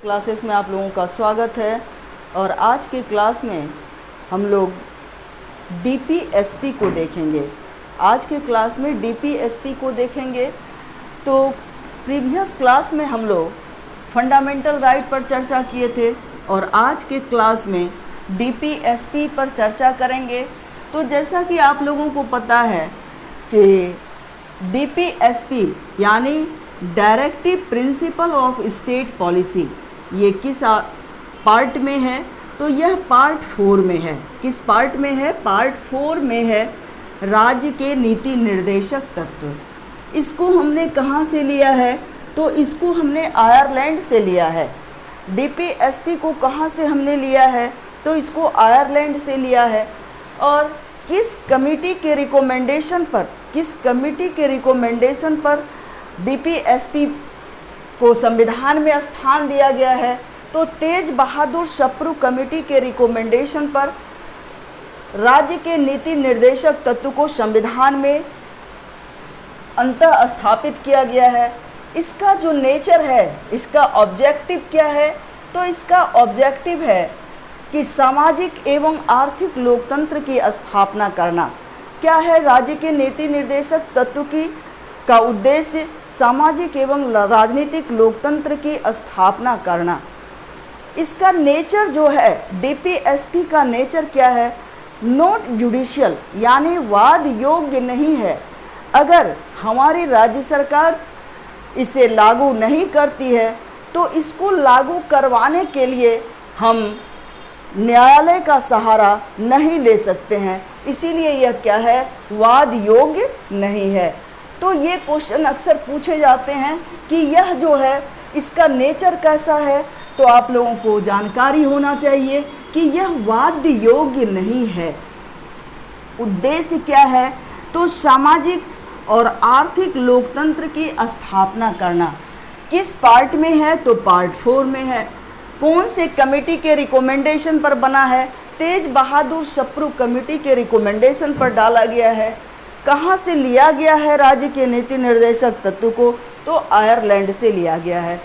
Classes में आप लोगों का स्वागत है। और आज की क्लास में हम लोग डीपीएसपी को देखेंगे। आज के क्लास में डीपीएसपी को देखेंगे। तो प्रीवियस क्लास में हम लोग फंडामेंटल राइट पर चर्चा किए थे और आज के क्लास में डीपीएसपी पर चर्चा करेंगे। तो जैसा कि आप लोगों को पता है कि डीपीएसपी यानी directive principle of state policy, ये किस पार्ट में है? तो यह पार्ट 4 में है। किस पार्ट में है? पार्ट 4 में है, राज्य के नीति निर्देशक तत्व। इसको हमने कहाँ से लिया है? तो इसको हमने आयरलैंड से लिया है। डीपीएसपी को कहाँ से हमने लिया है? तो इसको आयरलैंड से लिया है। और किस कमेटी के रिकमेंडेशन पर डीपीएसपी को संविधान में स्थान दिया गया है? तो तेज बहादुर सप्रू कमेटी के रिकमेंडेशन पर राज्य के नीति निर्देशक तत्व को संविधान में अंतः स्थापित किया गया है। इसका जो नेचर है, इसका ऑब्जेक्टिव क्या है? तो इसका ऑब्जेक्टिव है कि सामाजिक एवं आर्थिक लोकतंत्र की स्थापना करना। क्या है राज्य के नीति निर्देशक तत्व का उद्देश्य? सामाजिक एवं राजनीतिक लोकतंत्र की स्थापना करना। इसका नेचर जो है, डीपीएसपी का नेचर क्या है? नॉट जुडिशियल, यानी वाद योग्य नहीं है। अगर हमारी राज्य सरकार इसे लागू नहीं करती है तो इसको लागू करवाने के लिए हम न्यायालय का सहारा नहीं ले सकते हैं। इसीलिए यह क्या है? वाद योग्य नहीं है। तो ये क्वेश्चन अक्सर पूछे जाते हैं कि यह जो है, इसका नेचर कैसा है? तो आप लोगों को जानकारी होना चाहिए कि यह वाद योग्य नहीं है। उद्देश्य क्या है? तो सामाजिक और आर्थिक लोकतंत्र की स्थापना करना। किस पार्ट में है? तो पार्ट 4 में है। कौन से कमेटी के रिकमेंडेशन पर बना है? तेज बहादुर सप्रू कमेटी के रिकमेंडेशन पर डाला गया है। कहाँ से लिया गया है राज्य के नीति निर्देशक तत्व को? तो आयरलैंड से लिया गया है।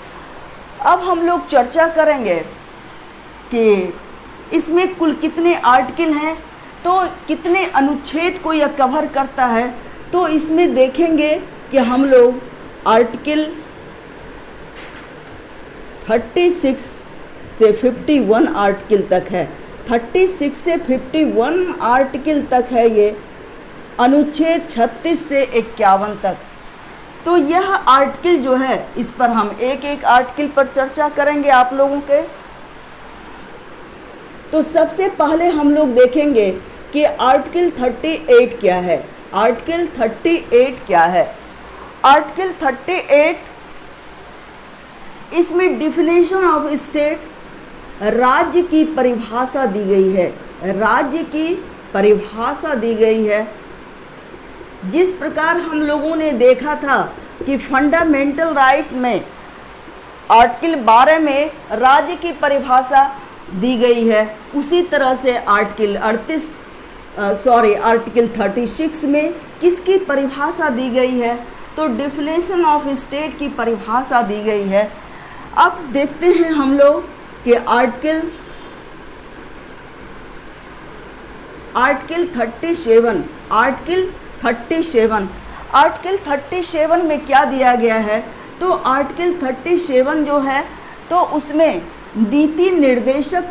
अब हम लोग चर्चा करेंगे कि इसमें कुल कितने आर्टिकल हैं, तो कितने अनुच्छेद को यह कवर करता है। तो इसमें देखेंगे कि हम लोग आर्टिकल 36 से 51 आर्टिकल तक है। 36 से 51 आर्टिकल तक है ये, अनुच्छेद 36 से 51 तक। तो यह आर्टिकल जो है, इस पर हम एक एक आर्टिकल पर चर्चा करेंगे आप लोगों के। तो सबसे पहले हम लोग देखेंगे कि आर्टिकल 38 क्या है। आर्टिकल 38 क्या है? आर्टिकल 38, इसमें डिफिनेशन ऑफ स्टेट, राज्य की परिभाषा दी गई है। राज्य की परिभाषा दी गई है। जिस प्रकार हम लोगों ने देखा था कि फंडामेंटल राइट में आर्टिकल 12 में राज्य की परिभाषा दी गई है, उसी तरह से आर्टिकल 36 में किसकी परिभाषा दी गई है? तो डिफिनेशन ऑफ स्टेट की परिभाषा दी गई है। अब देखते हैं हम लोग कि आर्टिकल 37 में क्या दिया गया है? तो आर्टिकल 37 जो है, तो उसमें नीति निर्देशक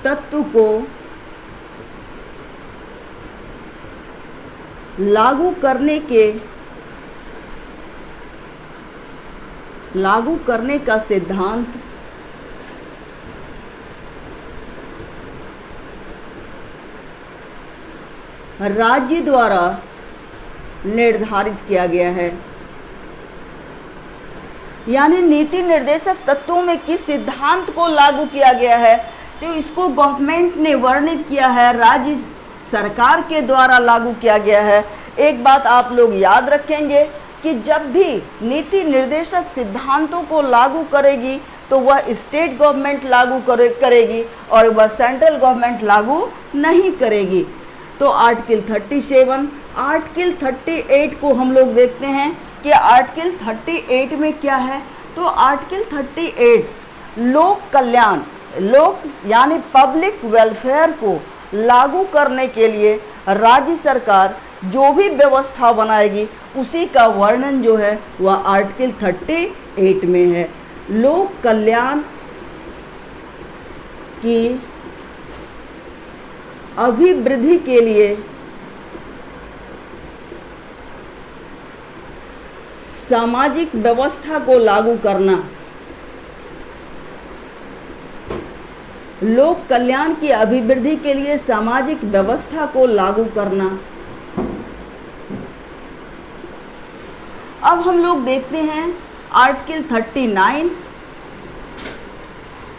तत्व को लागू करने का सिद्धांत राज्य द्वारा निर्धारित किया गया है। यानी नीति निर्देशक तत्वों में किस सिद्धांत को लागू किया गया है? तो इसको गवर्नमेंट ने वर्णित किया है, राज्य सरकार के द्वारा लागू किया गया है। एक बात आप लोग याद रखेंगे कि जब भी नीति निर्देशक सिद्धांतों को लागू करेगी तो वह स्टेट गवर्नमेंट लागू करेगी और वह सेंट्रल गवर्नमेंट लागू नहीं करेगी। तो आर्टिकल 37 आर्टिकल 38 को हम लोग देखते हैं कि आर्टिकल 38 में क्या है। तो आर्टिकल 38 लोक कल्याण, लोक यानी पब्लिक वेलफेयर को लागू करने के लिए राज्य सरकार जो भी व्यवस्था बनाएगी उसी का वर्णन जो है वह आर्टिकल 38 में है। लोक कल्याण की अभिवृद्धि के लिए सामाजिक व्यवस्था को लागू करना, लोक कल्याण की अभिवृद्धि के लिए सामाजिक व्यवस्था को लागू करना। अब हम लोग देखते हैं आर्टिकल 39।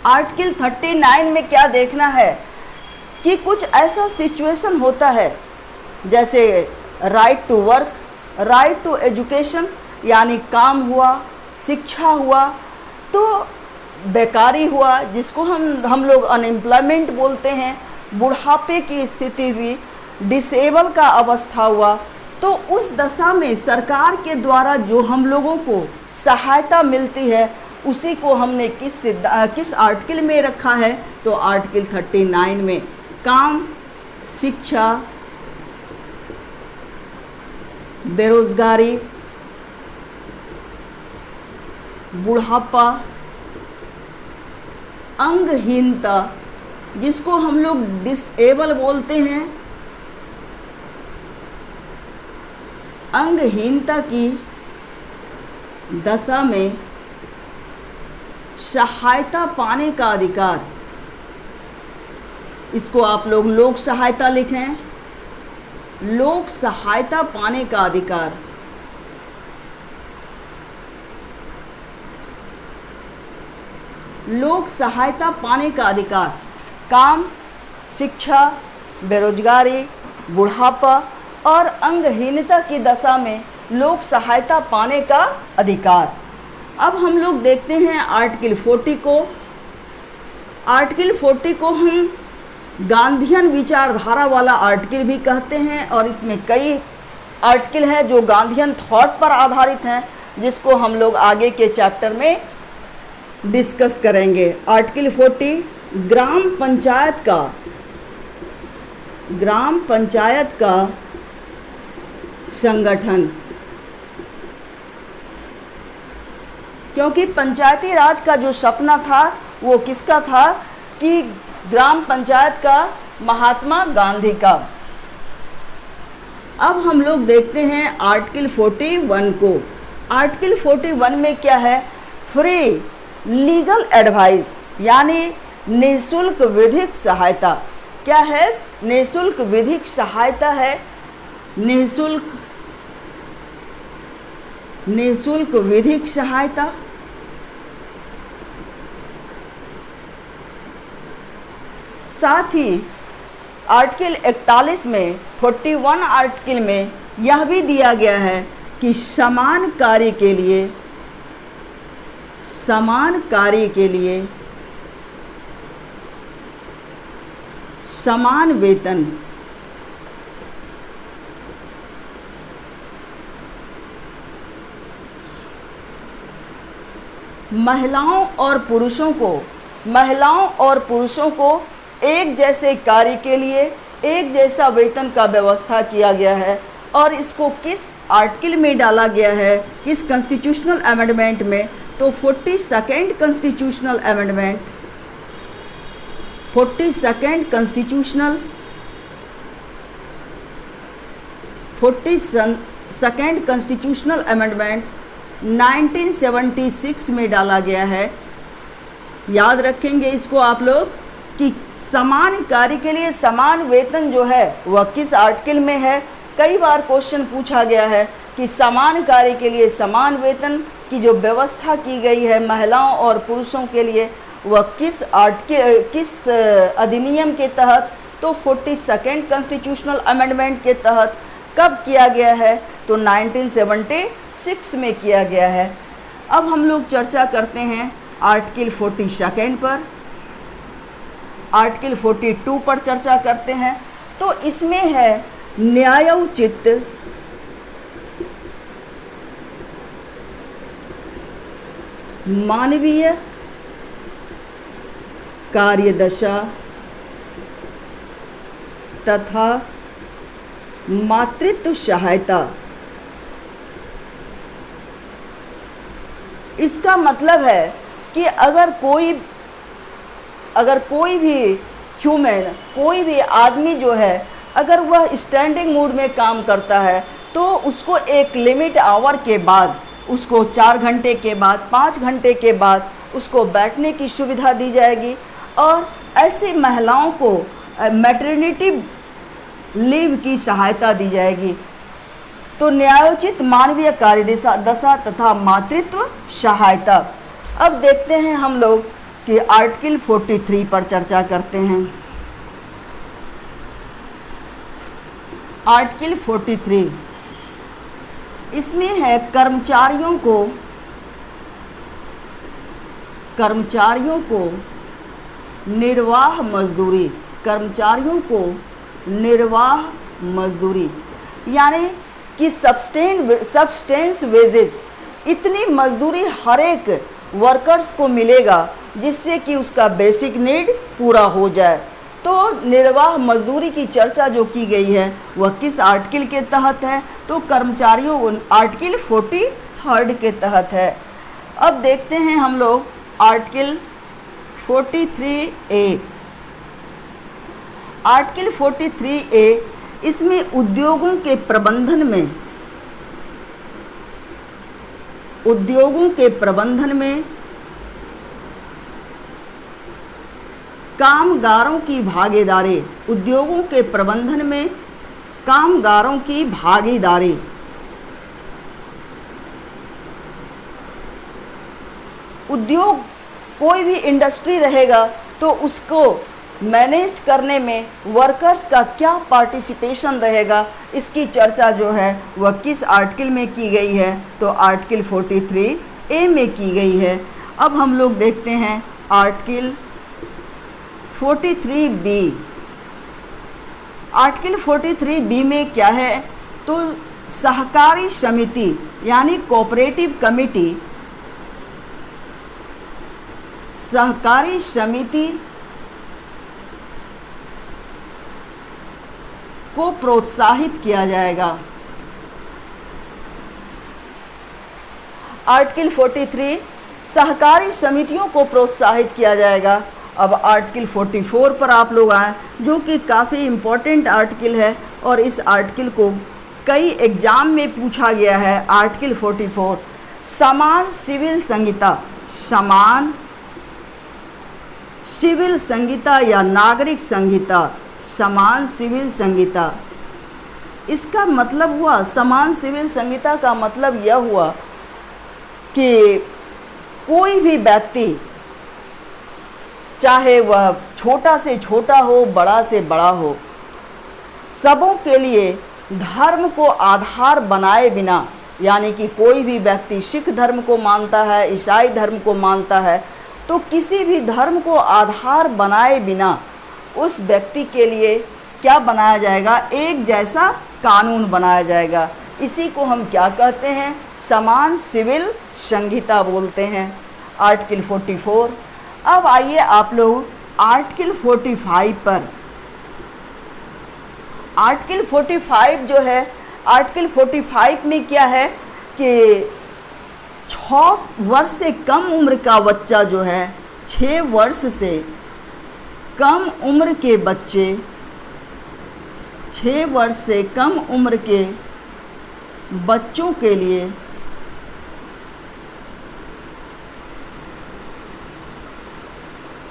आर्टिकल 39 में क्या देखना है कि कुछ ऐसा सिचुएशन होता है जैसे right to work, right to education यानी काम हुआ, शिक्षा हुआ, तो बेकारी हुआ जिसको हम लोग अनएम्प्लॉयमेंट बोलते हैं, बुढ़ापे की स्थिति हुई, डिसेबल का अवस्था हुआ, तो उस दशा में सरकार के द्वारा जो हम लोगों को सहायता मिलती है उसी को हमने किस आर्टिकल में रखा है। तो आर्टिकल 39 में काम, शिक्षा, बेरोजगारी, बुढ़ापा, अंगहीनता जिसको हम लोग डिसेबल बोलते हैं, अंगहीनता की दशा में सहायता पाने का अधिकार, इसको आप लोग लोक सहायता लिखें, लोक सहायता पाने का अधिकार। लोक सहायता पाने का अधिकार, काम, शिक्षा, बेरोजगारी, बुढ़ापा और अंगहीनता की दशा में लोक सहायता पाने का अधिकार। अब हम लोग देखते हैं आर्टिकल 40 को। आर्टिकल 40 को हम गांधीयन विचारधारा वाला आर्टिकल भी कहते हैं और इसमें कई आर्टिकल हैं जो गांधीयन थॉट पर आधारित हैं जिसको हम लोग आगे के चैप्टर में डिस्कस करेंगे। आर्टिकल 40 ग्राम पंचायत का संगठन, क्योंकि पंचायती राज का जो सपना था वो किसका था कि ग्राम पंचायत का, महात्मा गांधी का। अब हम लोग देखते हैं आर्टिकल 41 को। आर्टिकल 41 में क्या है, फ्री लीगल एडवाइस यानी निःशुल्क विधिक सहायता। क्या है, निःशुल्क विधिक सहायता है, निःशुल्क विधिक सहायता। साथ ही आर्टिकल 41 में 41 आर्टिकल में यह भी दिया गया है कि समान कार्य के लिए समान वेतन। महिलाओं और पुरुषों को एक जैसे कार्य के लिए एक जैसा वेतन का व्यवस्था किया गया है। और इसको किस आर्टिकल में डाला गया है, किस कॉन्स्टिट्यूशनल अमेंडमेंट में, तो 42nd constitutional amendment, 42nd constitutional amendment 1976 में डाला गया है। याद रखेंगे इसको आप लोग कि समान कार्य के लिए समान वेतन जो है वह किस आर्टिकल में है। कई बार क्वेश्चन पूछा गया है कि समान कार्य के लिए समान वेतन की जो व्यवस्था की गई है महिलाओं और पुरुषों के लिए वह किस अधिनियम के तहत, तो 42nd कॉन्स्टिट्यूशनल अमेंडमेंट के तहत कब किया गया है, तो 1976 में किया गया है। अब हम लोग चर्चा करते हैं आर्टिकल 42 पर, आर्टिकल 42 पर चर्चा करते हैं। तो इसमें है न्यायोचित मानवीय कार्यदशा तथा मातृत्व सहायता। इसका मतलब है कि अगर कोई भी ह्यूमन, कोई भी आदमी जो है, अगर वह स्टैंडिंग मूड में काम करता है तो उसको एक लिमिट आवर के बाद, उसको 4 घंटे के बाद, 5 घंटे के बाद उसको बैठने की सुविधा दी जाएगी। और ऐसी महिलाओं को मैटरनिटी लीव की सहायता दी जाएगी। तो न्यायोचित मानवीय कार्यदशा तथा मातृत्व सहायता। अब देखते हैं हम लोग कि आर्टिकल 43 पर चर्चा करते हैं। आर्टिकल 43 इसमें है कर्मचारियों को निर्वाह मजदूरी। कर्मचारियों को निर्वाह मजदूरी यानी कि सब्सटेंस वेजेज, इतनी मजदूरी हर एक वर्कर्स को मिलेगा जिससे कि उसका बेसिक नीड पूरा हो जाए। तो निर्वाह मजदूरी की चर्चा जो की गई है वह किस आर्टिकल के तहत है? तो कर्मचारियों आर्टिकल 43 के तहत है। अब देखते हैं हम लोग आर्टिकल 43A। आर्टिकल 43A इसमें उद्योगों के प्रबंधन में कामगारों की भागीदारी। उद्योगों के प्रबंधन में कामगारों की भागीदारी। उद्योग, कोई भी इंडस्ट्री रहेगा तो उसको मैनेज करने में वर्कर्स का क्या पार्टिसिपेशन रहेगा, इसकी चर्चा जो है वह किस आर्टिकल में की गई है? तो आर्टिकल 43A में की गई है। अब हम लोग देखते हैं आर्टिकल 43B। आर्टिकल 43B में क्या है? तो सहकारी समिति यानी कोऑपरेटिव कमेटी, सहकारी समिति को प्रोत्साहित किया जाएगा। आर्टिकल 43 सहकारी समितियों को प्रोत्साहित किया जाएगा। अब आर्टिकल 44 पर आप लोग आए, जो कि काफ़ी इम्पोर्टेंट आर्टिकल है और इस आर्टिकल को कई एग्जाम में पूछा गया है। आर्टिकल 44 समान सिविल संहिता, समान सिविल संहिता या नागरिक संहिता, समान सिविल संहिता। इसका मतलब हुआ, समान सिविल संहिता का मतलब यह हुआ कि कोई भी व्यक्ति, चाहे वह छोटा से छोटा हो, बड़ा से बड़ा हो, सबों के लिए धर्म को आधार बनाए बिना, यानी कि कोई भी व्यक्ति सिख धर्म को मानता है, ईसाई धर्म को मानता है, तो किसी भी धर्म को आधार बनाए बिना उस व्यक्ति के लिए क्या बनाया जाएगा? एक जैसा कानून बनाया जाएगा। इसी को हम क्या कहते हैं? समान सिविल संहिता बोलते हैं। आर्टिकल 44। अब आइए आप लोग आर्टिकल 45 पर। आर्टिकल 45 जो है, आर्टिकल 45 में क्या है कि 6 वर्ष से कम उम्र का बच्चा जो है, 6 वर्ष से कम उम्र के बच्चे, 6 वर्ष से कम उम्र के बच्चों के लिए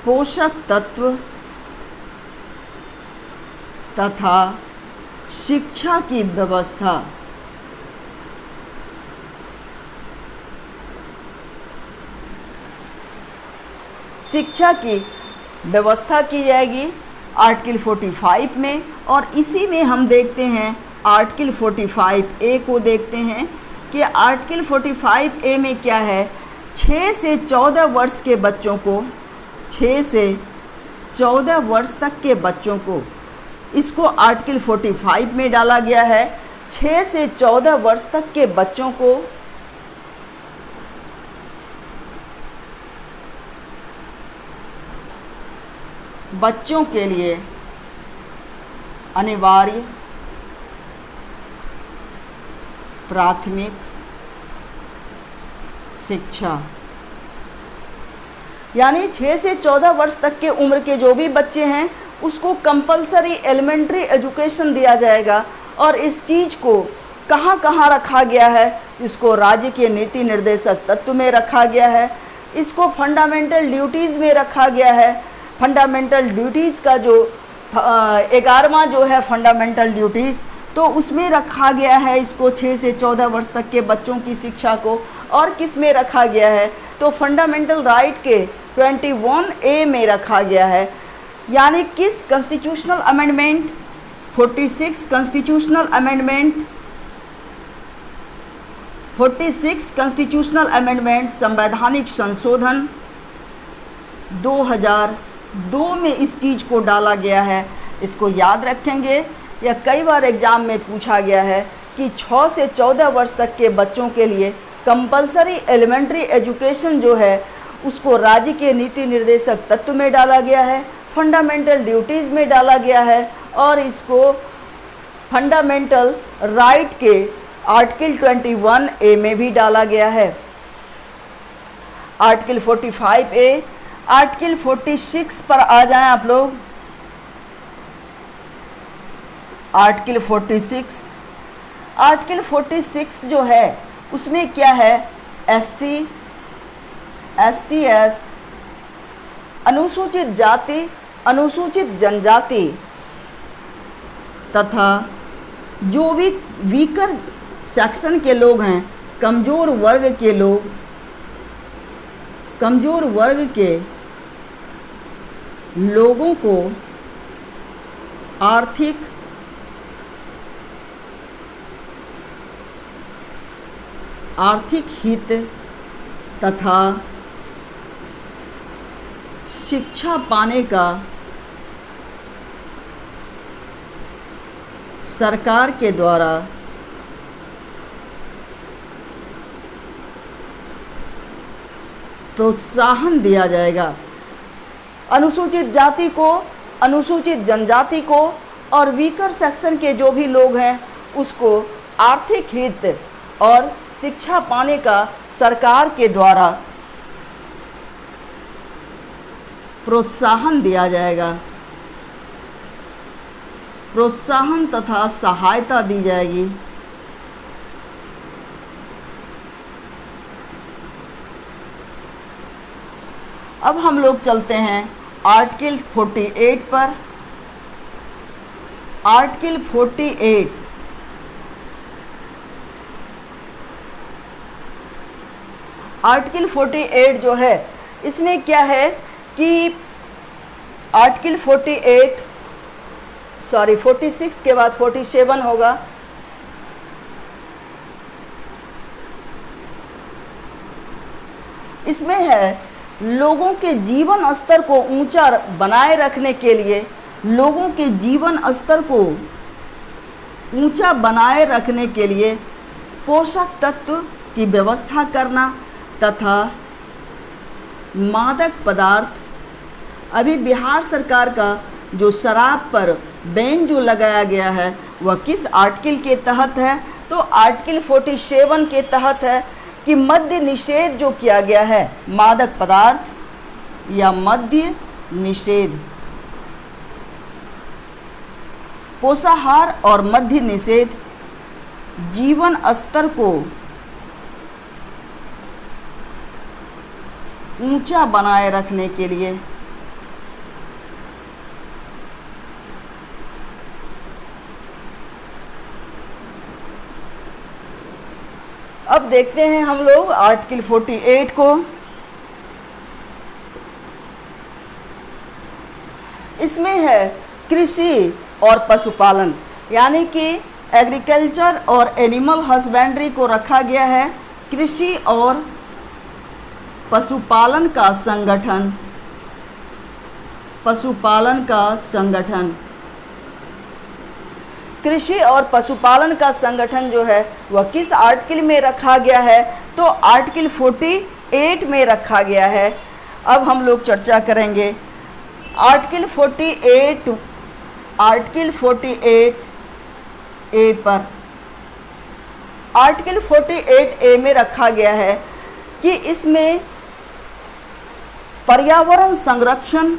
पोषक तत्व तथा शिक्षा की व्यवस्था, शिक्षा की व्यवस्था की जाएगी आर्टिकल 45 में। और इसी में हम देखते हैं आर्टिकल 45A को देखते हैं कि आर्टिकल 45A में क्या है? 6 से 14 वर्ष के बच्चों को, 6 से 14 वर्ष तक के बच्चों को इसको आर्टिकल 45 में डाला गया है। 6 से 14 वर्ष तक के बच्चों के लिए अनिवार्य प्राथमिक शिक्षा, यानी 6 से 14 वर्ष तक के उम्र के जो भी बच्चे हैं उसको कंपलसरी एलिमेंट्री एजुकेशन दिया जाएगा। और इस चीज़ को कहाँ कहाँ रखा गया है, इसको राज्य के नीति निर्देशक तत्व में रखा गया है, इसको फंडामेंटल ड्यूटीज़ में रखा गया है। फंडामेंटल ड्यूटीज़ का जो 11वां जो है फंडामेंटल ड्यूटीज़, तो उसमें रखा गया है इसको 6 से 14 वर्ष तक के बच्चों की शिक्षा को। और किस में रखा गया है, तो फंडामेंटल राइट के 21A में रखा गया है। यानी किस कॉन्स्टिट्यूशनल अमेंडमेंट 46 कॉन्स्टिट्यूशनल अमेंडमेंट संवैधानिक संशोधन 2002 में इस चीज़ को डाला गया है। इसको याद रखेंगे, या कई बार एग्ज़ाम में पूछा गया है कि 6 से 14 वर्ष तक के बच्चों के लिए कंपलसरी एलिमेंट्री एजुकेशन जो है उसको राज्य के नीति निर्देशक तत्व में डाला गया है, फंडामेंटल ड्यूटीज़ में डाला गया है, और इसको फंडामेंटल राइट के आर्टिकल 21A में भी डाला गया है। आर्टिकल 45A, आर्टिकल 46 पर आ जाएं आप लोग। आर्टिकल 46 जो है उसमें क्या है, SC, STS, अनुसूचित जाति, अनुसूचित जनजाति तथा जो भी वीकर सेक्शन के लोग हैं, कमज़ोर वर्ग के लोगों को आर्थिक हित तथा शिक्षा पाने का सरकार के द्वारा प्रोत्साहन दिया जाएगा। अनुसूचित जाति को, अनुसूचित जनजाति को और वीकर सेक्शन के जो भी लोग हैं उसको आर्थिक हित और शिक्षा पाने का सरकार के द्वारा प्रोत्साहन दिया जाएगा, प्रोत्साहन तथा सहायता दी जाएगी। अब हम लोग चलते हैं आर्टिकल 48 पर। आर्टिकल 48 आर्टिकल 48 जो है इसमें क्या है कि आर्टिकल 46 के बाद 47 होगा। इसमें है लोगों के जीवन स्तर को ऊंचा बनाए रखने के लिए, लोगों के जीवन स्तर को ऊंचा बनाए रखने के लिए पोषक तत्व की व्यवस्था करना तथा मादक पदार्थ, अभी बिहार सरकार का जो शराब पर बैन जो लगाया गया है वह किस आर्टिकल के तहत है, तो आर्टिकल 47 के तहत है कि मद्य निषेध जो किया गया है, मादक पदार्थ या मद्य निषेध, पोषाहार और मद्य निषेध जीवन स्तर को ऊंचा बनाए रखने के लिए अब देखते हैं हम लोग आर्टिकल 48 को। इसमें है कृषि और पशुपालन, यानी कि एग्रीकल्चर और एनिमल हस्बेंड्री को रखा गया है। कृषि और पशुपालन का संगठन, पशुपालन का संगठन कृषि और पशुपालन का संगठन जो है वह किस आर्टिकल में रखा गया है? तो आर्टिकल 48 में रखा गया है। अब हम लोग चर्चा करेंगे आर्टिकल 48 ए पर। आर्टिकल 48 ए में रखा गया है कि इसमें पर्यावरण संरक्षण,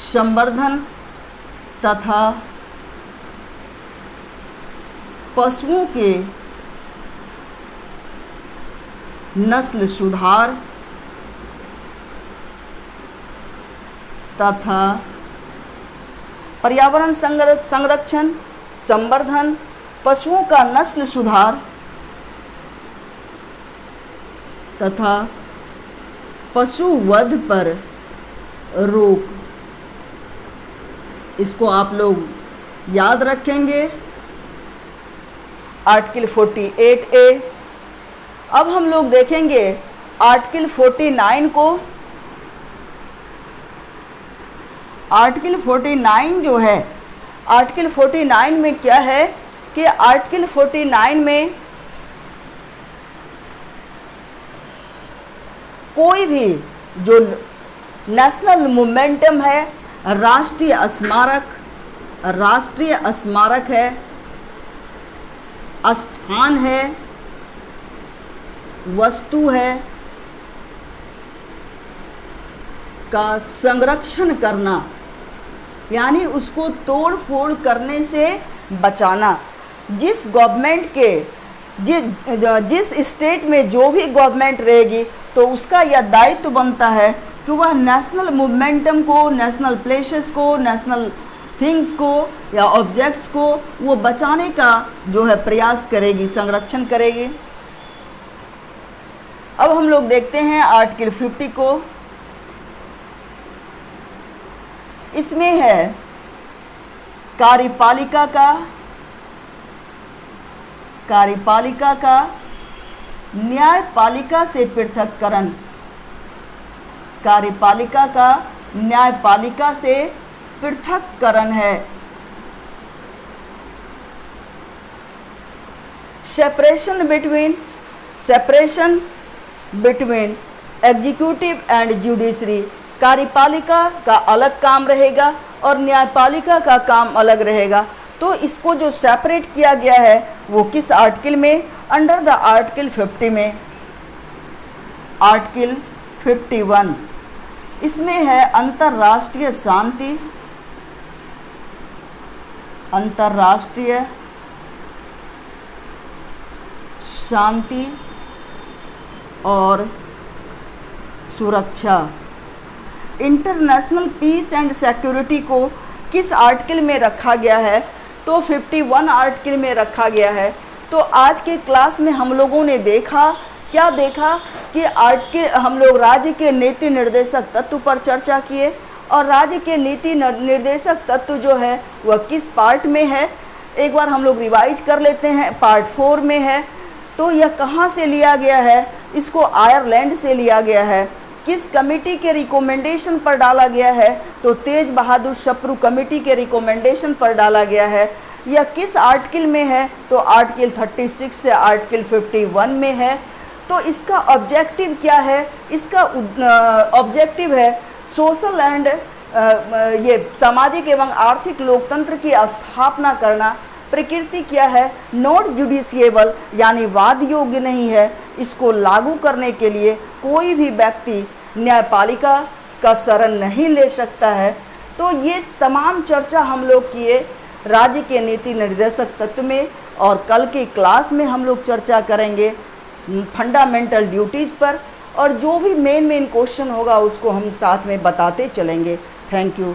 संवर्धन तथा पशुओं के नस्ल सुधार तथा पर्यावरण संरक्षण, संवर्धन, पशुओं का नस्ल सुधार तथा पशुवध पर रोक, इसको आप लोग याद रखेंगे। Article 48A। अब हम लोग देखेंगे आर्टिकल 49 को। आर्टिकल 49 जो है, आर्टिकल 49 में क्या है कि आर्टिकल 49 में कोई भी जो नेशनल मोमेंटम है, राष्ट्रीय स्मारक है, स्थान है, वस्तु है का संरक्षण करना, यानी उसको तोड़ फोड़ करने से बचाना। जिस गवर्नमेंट के जिस स्टेट में जो भी गवर्नमेंट रहेगी तो उसका यह दायित्व बनता है कि वह नेशनल मोमेंटम को, नेशनल प्लेसेस को, नेशनल थिंग्स को या ऑब्जेक्ट्स को वो बचाने का जो है प्रयास करेगी, संरक्षण करेगी। अब हम लोग देखते हैं आर्टिकल 50 को। इसमें है कार्यपालिका का न्यायपालिका से पृथक्करण, कार्यपालिका का न्यायपालिका से पृथक्करण है। Separation between executive and judiciary, कार्यपालिका का अलग काम रहेगा और न्यायपालिका का काम अलग रहेगा। तो इसको जो सेपरेट किया गया है वो किस आर्टिकल में? अंडर द आर्टिकल 50 में, आर्टिकल 51। इसमें है अंतर्राष्ट्रीय शांति और सुरक्षा। इंटरनेशनल पीस एंड सिक्योरिटी को किस आर्टिकल में रखा गया है? तो 51 आर्टिकल में रखा गया है। तो आज के क्लास में हम लोगों ने देखा कि हम लोग राज्य के नीति निर्देशक तत्व पर चर्चा किए, और राज्य के नीति निर्देशक तत्व जो है वह किस पार्ट में है, एक बार हम लोग रिवाइज कर लेते हैं। पार्ट 4 में है। तो यह कहाँ से लिया गया है? इसको आयरलैंड से लिया गया है। किस कमेटी के रिकमेंडेशन पर डाला गया है? तो तेज बहादुर सप्रू कमेटी के रिकमेंडेशन पर डाला गया है। यह किस आर्टिकल में है? तो आर्टिकल 36 से आर्टिकल 51 में है। तो इसका ऑब्जेक्टिव क्या है? इसका ऑब्जेक्टिव है सोशल एंड ये सामाजिक एवं आर्थिक लोकतंत्र की स्थापना करना। प्रकृति क्या है? नॉट जुडिशिएबल, यानी वाद योग्य नहीं है। इसको लागू करने के लिए कोई भी व्यक्ति न्यायपालिका का शरण नहीं ले सकता है। तो ये तमाम चर्चा हम लोग किए राज्य के नीति निर्देशक तत्व में, और कल की क्लास में हम लोग चर्चा करेंगे फंडामेंटल ड्यूटीज़ पर, और जो भी मेन क्वेश्चन होगा उसको हम साथ में बताते चलेंगे। Thank you.